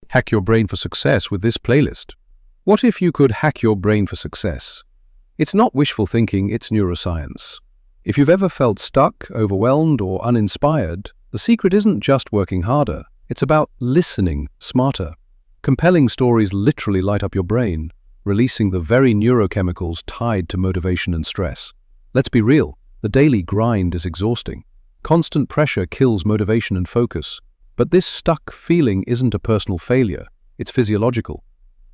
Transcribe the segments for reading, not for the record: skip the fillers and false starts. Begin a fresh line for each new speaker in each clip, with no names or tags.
Hack your brain for success with this playlist. What if you could hack your brain for success? It's not wishful thinking, it's neuroscience. If you've ever felt stuck, overwhelmed, or uninspired, the secret isn't just working harder, it's about listening smarter. Compelling stories literally light up your brain, releasing the very neurochemicals tied to motivation and stress. Let's be real, the daily grind is exhausting. Constant pressure kills motivation and focus. But this stuck feeling isn't a personal failure, it's physiological.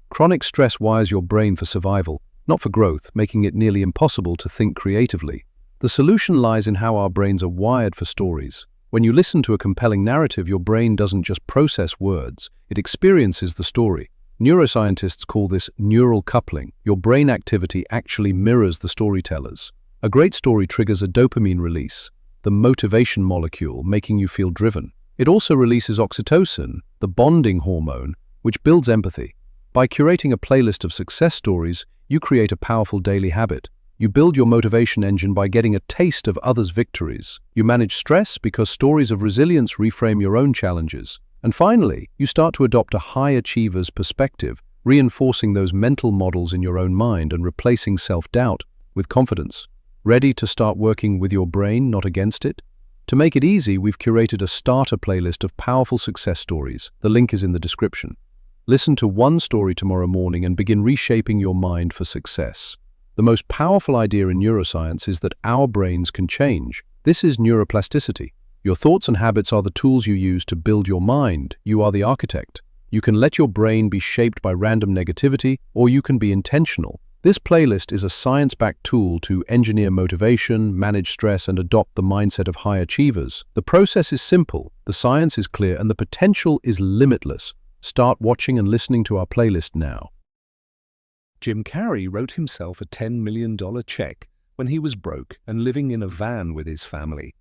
Chronic stress wires your brain for survival, not for growth, making it nearly impossible to think creatively. The solution lies in how our brains are wired for stories. When you listen to a compelling narrative, your brain doesn't just process words, it experiences the story. Neuroscientists call this neural coupling. Your brain activity actually mirrors the storyteller's. A great story triggers a dopamine release, the motivation molecule, making you feel driven. It also releases oxytocin, the bonding hormone, which builds empathy. By curating a playlist of success stories, you create a powerful daily habit. You build your motivation engine by getting a taste of others' victories. You manage stress because stories of resilience reframe your own challenges. And finally, you start to adopt a high achiever's perspective, reinforcing those mental models in your own mind and replacing self-doubt with confidence. Ready to start working with your brain, not against it? To make it easy, we've curated a starter playlist of powerful success stories. The link is in the description. Listen to one story tomorrow morning and begin reshaping your mind for success. The most powerful idea in neuroscience is that our brains can change. This is neuroplasticity. Your thoughts and habits are the tools you use to build your mind. You are the architect. You can let your brain be shaped by random negativity, or you can be intentional. This playlist is a science-backed tool to engineer motivation, manage stress, and adopt the mindset of high achievers. The process is simple, the science is clear, and the potential is limitless. Start watching and listening to our playlist now.
Jim Carrey wrote himself a $10 million check when he was broke and living in a van with his family.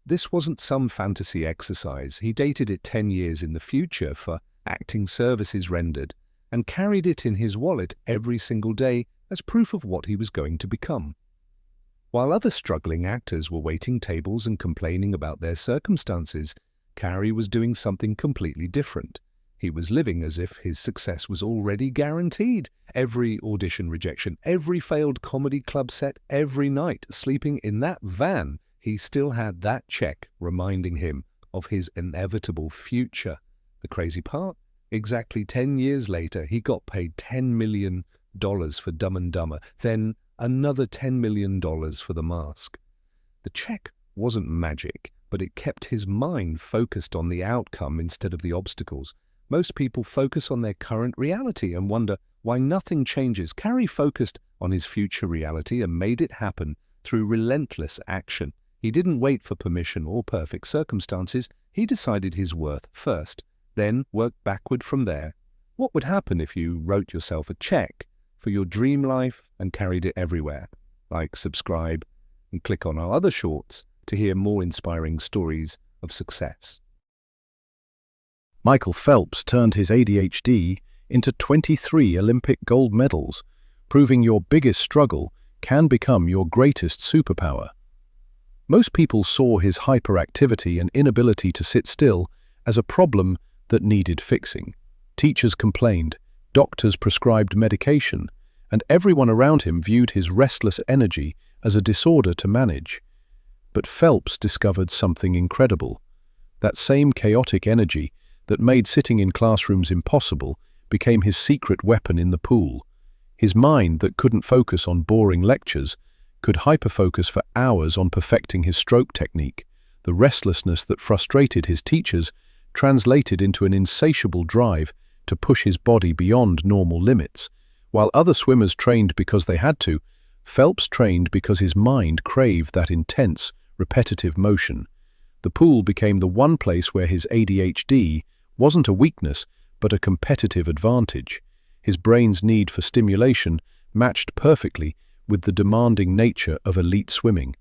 This wasn't some fantasy exercise. He dated it 10 years in the future for acting services rendered, and carried it in his wallet every single day as proof of what he was going to become. While other struggling actors were waiting tables and complaining about their circumstances, Carrey was doing something completely different. He was living as if his success was already guaranteed. Every audition rejection, every failed comedy club set, every night sleeping in that van, he still had that check reminding him of his inevitable future. The crazy part? Exactly 10 years later, he got paid $10 million for Dumb and Dumber, then another $10 million for The Mask. The check wasn't magic, but it kept his mind focused on the outcome instead of the obstacles. Most people focus on their current reality and wonder why nothing changes. Carrey focused on his future reality and made it happen through relentless action. He didn't wait for permission or perfect circumstances. He decided his worth first, then worked backward from there. What would happen if you wrote yourself a check for your dream life and carried it everywhere? Like, subscribe, and click on our other shorts to hear more inspiring stories of success.
Michael Phelps turned his ADHD into 23 Olympic gold medals, proving your biggest struggle can become your greatest superpower. Most people saw his hyperactivity and inability to sit still as a problem that needed fixing. Teachers complained, doctors prescribed medication, and everyone around him viewed his restless energy as a disorder to manage. But Phelps discovered something incredible. That same chaotic energy that made sitting in classrooms impossible became his secret weapon in the pool. His mind that couldn't focus on boring lectures could hyperfocus for hours on perfecting his stroke technique. The restlessness that frustrated his teachers translated into an insatiable drive to push his body beyond normal limits. While other swimmers trained because they had to, Phelps trained because his mind craved that intense, repetitive motion. The pool became the one place where his ADHD wasn't a weakness, but a competitive advantage. His brain's need for stimulation matched perfectly with the demanding nature of elite swimming.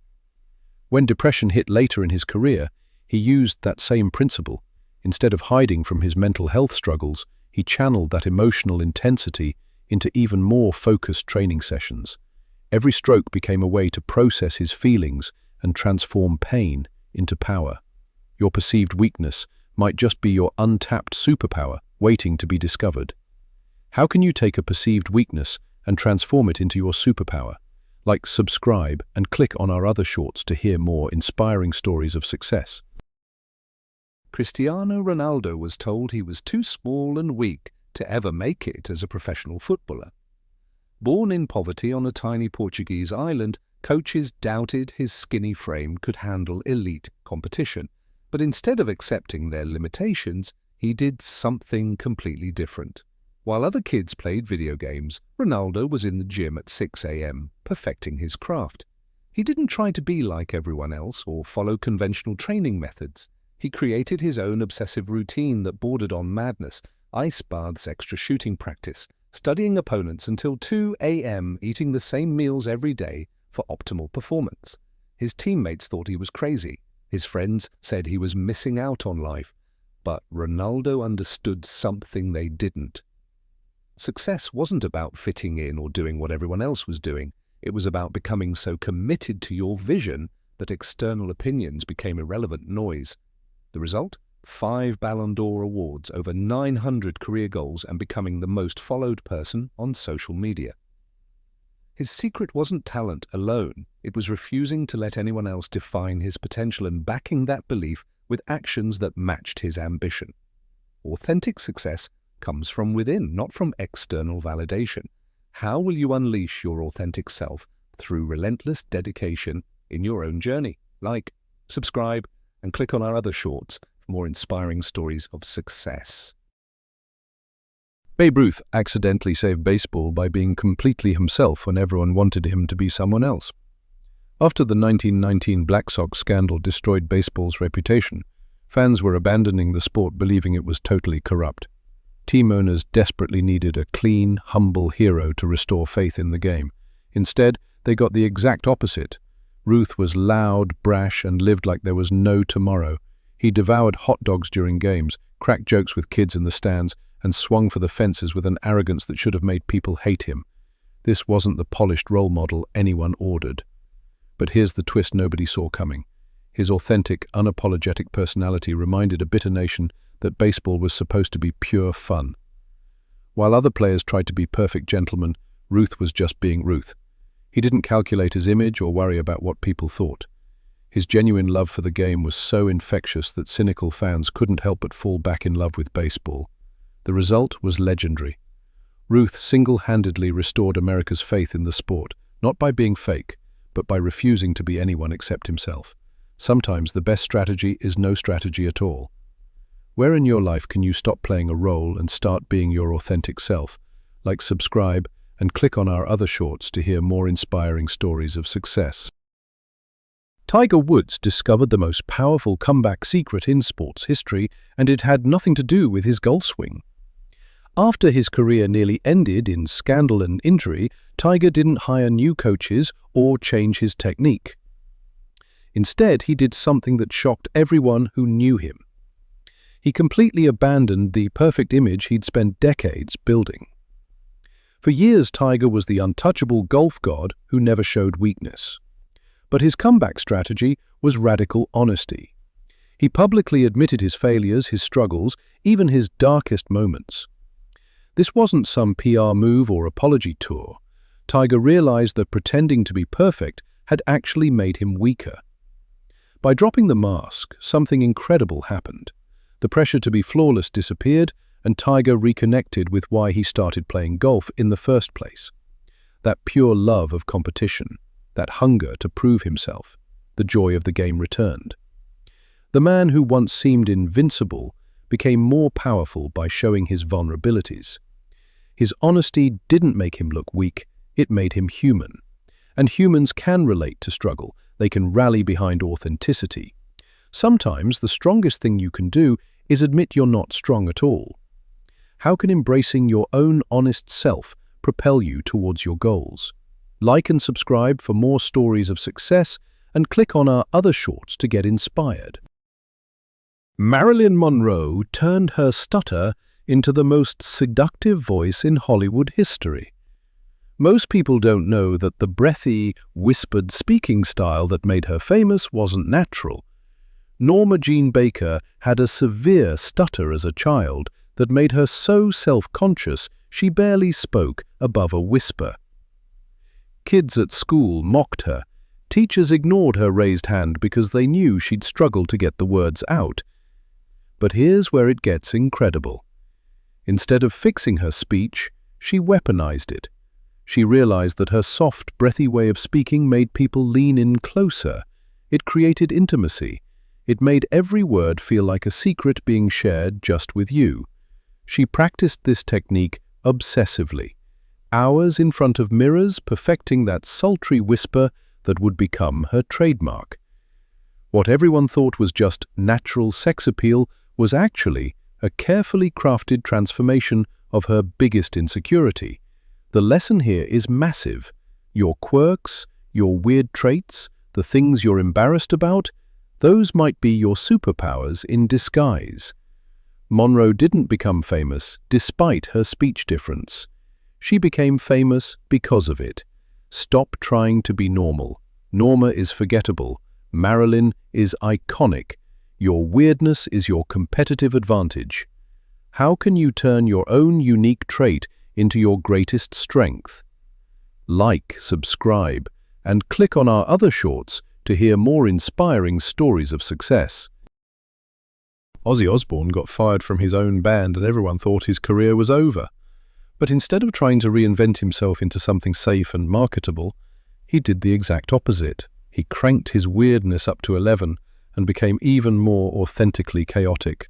When depression hit later in his career, he used that same principle. Instead of hiding from his mental health struggles, he channeled that emotional intensity into even more focused training sessions. Every stroke became a way to process his feelings and transform pain into power. Your perceived weakness might just be your untapped superpower waiting to be discovered. How can you take a perceived weakness and transform it into your superpower? Like, subscribe, and click on our other shorts to hear more inspiring stories of success.
Cristiano Ronaldo was told he was too small and weak to ever make it as a professional footballer. Born in poverty on a tiny Portuguese island, coaches doubted his skinny frame could handle elite competition. But instead of accepting their limitations, he did something completely different. While other kids played video games, Ronaldo was in the gym at 6 a.m., perfecting his craft. He didn't try to be like everyone else or follow conventional training methods. He created his own obsessive routine that bordered on madness: ice baths, extra shooting practice, studying opponents until 2 a.m., eating the same meals every day for optimal performance. His teammates thought he was crazy. His friends said he was missing out on life. But Ronaldo understood something they didn't. Success wasn't about fitting in or doing what everyone else was doing. It was about becoming so committed to your vision that external opinions became irrelevant noise. The result? 5 Ballon d'Or awards, over 900 career goals, and becoming the most followed person on social media. His secret wasn't talent alone. It was refusing to let anyone else define his potential and backing that belief with actions that matched his ambition. Authentic success comes from within, not from external validation. How will you unleash your authentic self? Through relentless dedication in your own journey. Like, subscribe, and click on our other shorts for more inspiring stories of success.
Babe Ruth accidentally saved baseball by being completely himself when everyone wanted him to be someone else. After the 1919 Black Sox scandal destroyed baseball's reputation, fans were abandoning the sport, believing it was totally corrupt. Team owners desperately needed a clean, humble hero to restore faith in the game. Instead, they got the exact opposite. Ruth was loud, brash, and lived like there was no tomorrow. He devoured hot dogs during games, cracked jokes with kids in the stands, and swung for the fences with an arrogance that should have made people hate him. This wasn't the polished role model anyone ordered. But here's the twist nobody saw coming. His authentic, unapologetic personality reminded a bitter nation that baseball was supposed to be pure fun. While other players tried to be perfect gentlemen, Ruth was just being Ruth. He didn't calculate his image or worry about what people thought. His genuine love for the game was so infectious that cynical fans couldn't help but fall back in love with baseball. The result was legendary. Ruth single-handedly restored America's faith in the sport, not by being fake, but by refusing to be anyone except himself. Sometimes the best strategy is no strategy at all. Where in your life can you stop playing a role and start being your authentic self? Like, subscribe, and click on our other shorts to hear more inspiring stories of success. Tiger Woods discovered the most powerful comeback secret in sports history, and it had nothing to do with his golf swing. After his career nearly ended in scandal and injury, Tiger didn't hire new coaches or change his technique. Instead, he did something that shocked everyone who knew him. He completely abandoned the perfect image he'd spent decades building. For years, Tiger was the untouchable golf god who never showed weakness. But his comeback strategy was radical honesty. He publicly admitted his failures, his struggles, even his darkest moments. This wasn't some PR move or apology tour. Tiger realized that pretending to be perfect had actually made him weaker. By dropping the mask, something incredible happened. The pressure to be flawless disappeared, and Tiger reconnected with why he started playing golf in the first place. That pure love of competition, that hunger to prove himself, the joy of the game returned. The man who once seemed invincible became more powerful by showing his vulnerabilities. His honesty didn't make him look weak, it made him human. And humans can relate to struggle, they can rally behind authenticity. Sometimes the strongest thing you can do is admit you're not strong at all. How can embracing your own honest self propel you towards your goals? Like and subscribe for more stories of success, and click on our other shorts to get inspired. Marilyn Monroe turned her stutter into the most seductive voice in Hollywood history. Most people don't know that the breathy, whispered speaking style that made her famous wasn't natural. Norma Jean Baker had a severe stutter as a child that made her so self-conscious she barely spoke above a whisper. Kids at school mocked her. Teachers ignored her raised hand because they knew she'd struggle to get the words out. But here's where it gets incredible. Instead of fixing her speech, she weaponized it. She realized that her soft, breathy way of speaking made people lean in closer. It created intimacy. It made every word feel like a secret being shared just with you. She practiced this technique obsessively, hours in front of mirrors perfecting that sultry whisper that would become her trademark. What everyone thought was just natural sex appeal was actually a carefully crafted transformation of her biggest insecurity. The lesson here is massive. Your quirks, your weird traits, the things you're embarrassed about, those might be your superpowers in disguise. Monroe didn't become famous despite her speech difference. She became famous because of it. Stop trying to be normal. Norma is forgettable. Marilyn is iconic. Your weirdness is your competitive advantage. How can you turn your own unique trait into your greatest strength? Like, subscribe, and click on our other shorts to hear more inspiring stories of success. Ozzy Osbourne got fired from his own band and everyone thought his career was over. But instead of trying to reinvent himself into something safe and marketable, he did the exact opposite. He cranked his weirdness up to 11 and became even more authentically chaotic.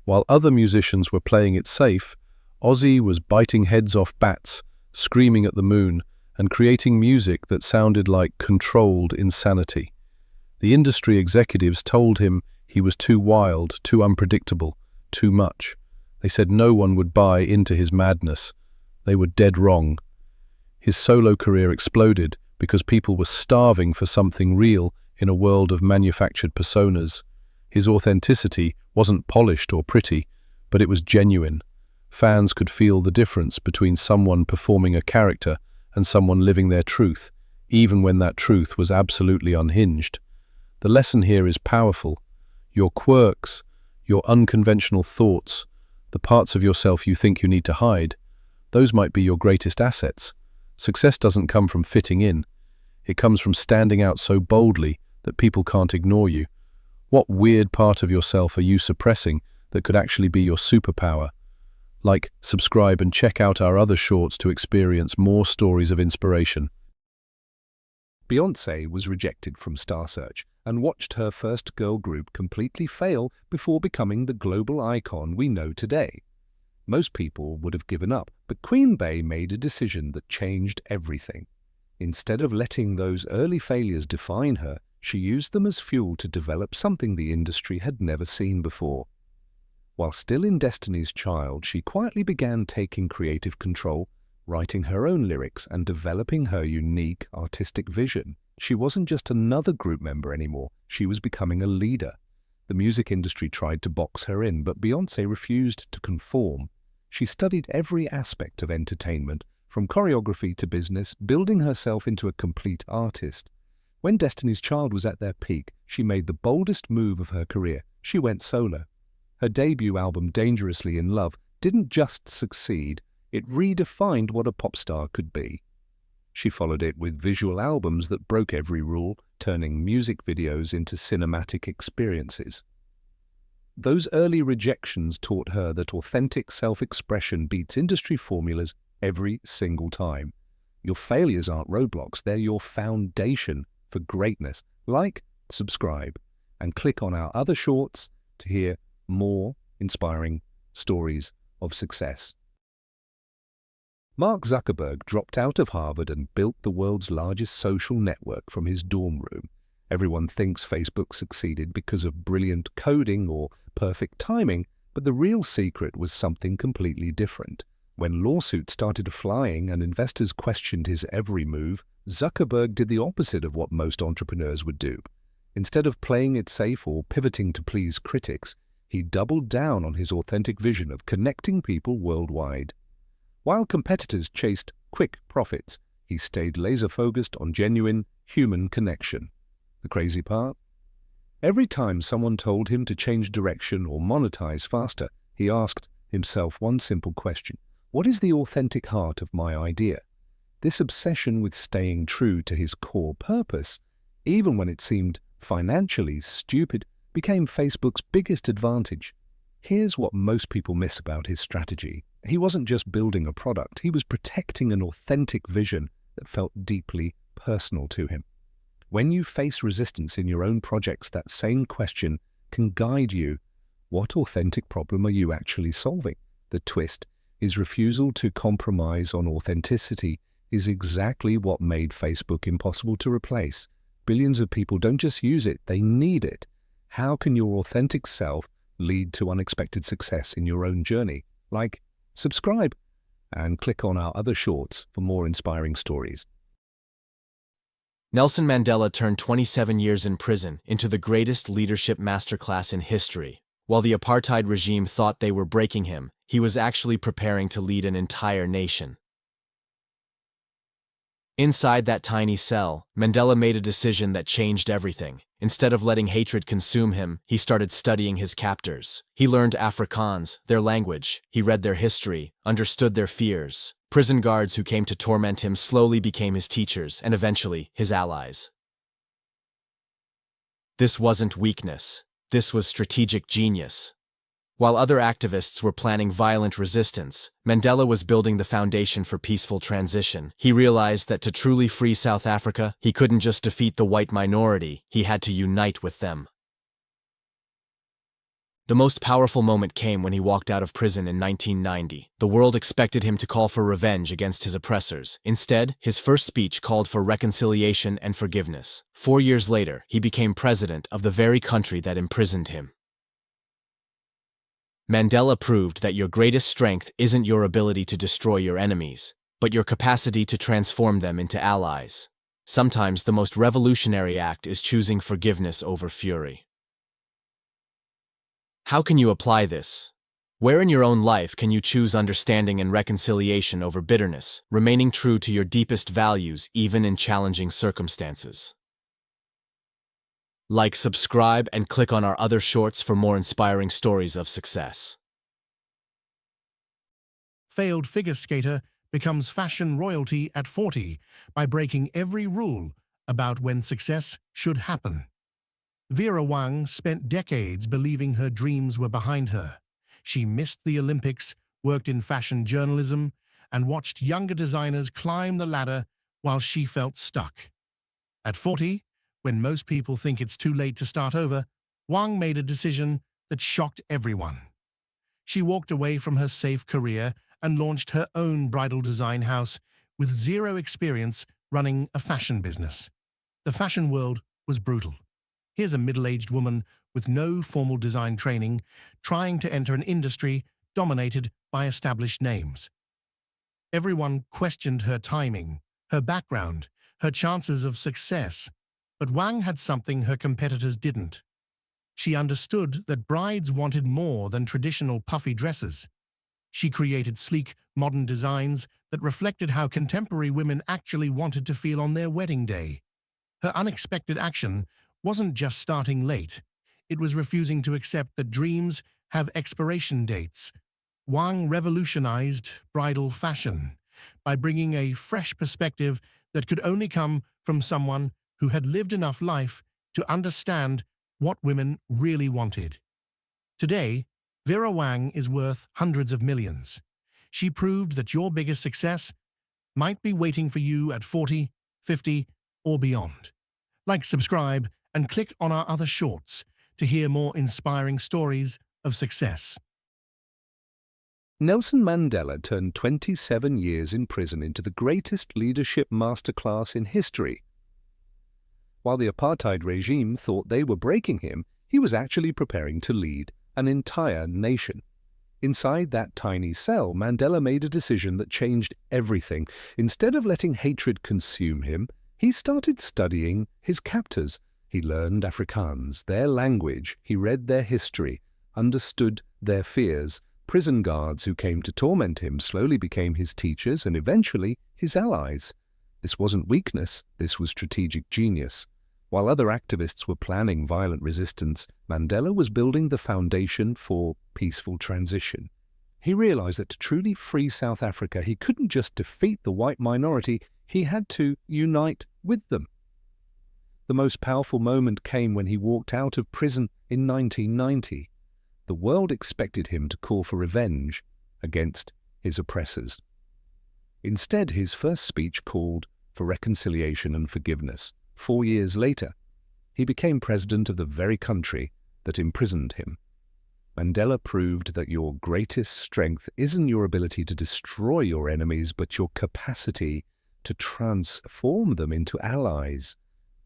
While other musicians were playing it safe, Ozzy was biting heads off bats, screaming at the moon, and creating music that sounded like controlled insanity. The industry executives told him he was too wild, too unpredictable, too much. They said no one would buy into his madness. They were dead wrong. His solo career exploded because people were starving for something real in a world of manufactured personas. His authenticity wasn't polished or pretty, but it was genuine. Fans could feel the difference between someone performing a character and someone living their truth, even when that truth was absolutely unhinged. The lesson here is powerful. Your quirks, your unconventional thoughts, the parts of yourself you think you need to hide, those might be your greatest assets. Success doesn't come from fitting in. It comes from standing out so boldly that people can't ignore you. What weird part of yourself are you suppressing that could actually be your superpower? Like, subscribe and check out our other shorts to experience more stories of inspiration.
Beyoncé was rejected from Star Search and watched her first girl group completely fail before becoming the global icon we know today. Most people would have given up, but Queen Bey made a decision that changed everything. Instead of letting those early failures define her, she used them as fuel to develop something the industry had never seen before. While still in Destiny's Child, she quietly began taking creative control, writing her own lyrics and developing her unique artistic vision. She wasn't just another group member anymore, she was becoming a leader. The music industry tried to box her in, but Beyoncé refused to conform. She studied every aspect of entertainment, from choreography to business, building herself into a complete artist. When Destiny's Child was at their peak, she made the boldest move of her career. She went solo. Her debut album, Dangerously in Love, didn't just succeed, it redefined what a pop star could be. She followed it with visual albums that broke every rule, turning music videos into cinematic experiences. Those early rejections taught her that authentic self-expression beats industry formulas every single time. Your failures aren't roadblocks, they're your foundation for greatness. Like, subscribe, and click on our other shorts to hear more inspiring stories of success. Mark Zuckerberg dropped out of Harvard and built the world's largest social network from his dorm room. Everyone thinks Facebook succeeded because of brilliant coding or perfect timing, but the real secret was something completely different. When lawsuits started flying and investors questioned his every move, Zuckerberg did the opposite of what most entrepreneurs would do. Instead of playing it safe or pivoting to please critics, he doubled down on his authentic vision of connecting people worldwide. While competitors chased quick profits, he stayed laser-focused on genuine human connection. The crazy part? Every time someone told him to change direction or monetize faster, he asked himself one simple question: what is the authentic heart of my idea? This obsession with staying true to his core purpose, even when it seemed financially stupid, became Facebook's biggest advantage. Here's what most people miss about his strategy. He wasn't just building a product, he was protecting an authentic vision that felt deeply personal to him. When you face resistance in your own projects, that same question can guide you. What authentic problem are you actually solving? The twist, his refusal to compromise on authenticity, is exactly what made Facebook impossible to replace. Billions of people don't just use it, they need it. How can your authentic self lead to unexpected success in your own journey? Like, subscribe, and click on our other shorts for more inspiring stories.
Nelson Mandela turned 27 years in prison into the greatest leadership masterclass in history. While the apartheid regime thought they were breaking him, he was actually preparing to lead an entire nation. Inside that tiny cell, Mandela made a decision that changed everything. Instead of letting hatred consume him, he started studying his captors. He learned Afrikaans, their language. He read their history, understood their fears. Prison guards who came to torment him slowly became his teachers and eventually his allies. This wasn't weakness. This was strategic genius. While other activists were planning violent resistance, Mandela was building the foundation for peaceful transition. He realized that to truly free South Africa, he couldn't just defeat the white minority, he had to unite with them. The most powerful moment came when he walked out of prison in 1990. The world expected him to call for revenge against his oppressors. Instead, his first speech called for reconciliation and forgiveness. 4 years later, he became president of the very country that imprisoned him. Mandela proved that your greatest strength isn't your ability to destroy your enemies, but your capacity to transform them into allies. Sometimes the most revolutionary act is choosing forgiveness over fury. How can you apply this? Where in your own life can you choose understanding and reconciliation over bitterness, remaining true to your deepest values even in challenging circumstances? Like, subscribe, and click on our other shorts for more inspiring stories of success.
Failed figure skater becomes fashion royalty at 40 by breaking every rule about when success should happen. Vera Wang spent decades believing her dreams were behind her. She missed the Olympics, worked in fashion journalism, and watched younger designers climb the ladder while she felt stuck. At 40, when most people think it's too late to start over, Wang made a decision that shocked everyone. She walked away from her safe career and launched her own bridal design house with zero experience running a fashion business. The fashion world was brutal. Here's a middle-aged woman with no formal design training trying to enter an industry dominated by established names. Everyone questioned her timing, her background, her chances of success. But Wang had something her competitors didn't. She understood that brides wanted more than traditional puffy dresses. She created sleek, modern designs that reflected how contemporary women actually wanted to feel on their wedding day. Her unexpected action wasn't just starting late. It was refusing to accept that dreams have expiration dates. Wang revolutionized bridal fashion by bringing a fresh perspective that could only come from someone who had lived enough life to understand what women really wanted. Today, Vera Wang is worth hundreds of millions. She proved that your biggest success might be waiting for you at 40, 50, or beyond. Like, subscribe, and click on our other shorts to hear more inspiring stories of success.
Nelson Mandela turned 27 years in prison into the greatest leadership masterclass in history. While the apartheid regime thought they were breaking him, he was actually preparing to lead an entire nation. Inside that tiny cell, Mandela made a decision that changed everything. Instead of letting hatred consume him, he started studying his captors. He learned Afrikaans, their language. He read their history, understood their fears. Prison guards who came to torment him slowly became his teachers and eventually his allies. This wasn't weakness, this was strategic genius. While other activists were planning violent resistance, Mandela was building the foundation for peaceful transition. He realized that to truly free South Africa, he couldn't just defeat the white minority, he had to unite with them. The most powerful moment came when he walked out of prison in 1990. The world expected him to call for revenge against his oppressors. Instead, his first speech called for reconciliation and forgiveness. 4 years later, he became president of the very country that imprisoned him. Mandela proved that your greatest strength isn't your ability to destroy your enemies, but your capacity to transform them into allies.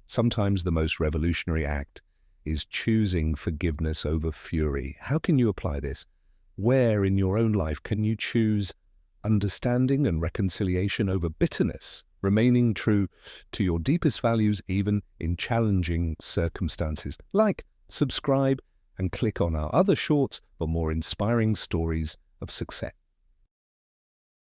Sometimes the most revolutionary act is choosing forgiveness over fury. How can you apply this? Where in your own life can you choose understanding and reconciliation over bitterness, remaining true to your deepest values even in challenging circumstances? Like, subscribe, and click on our other shorts for more inspiring stories of success.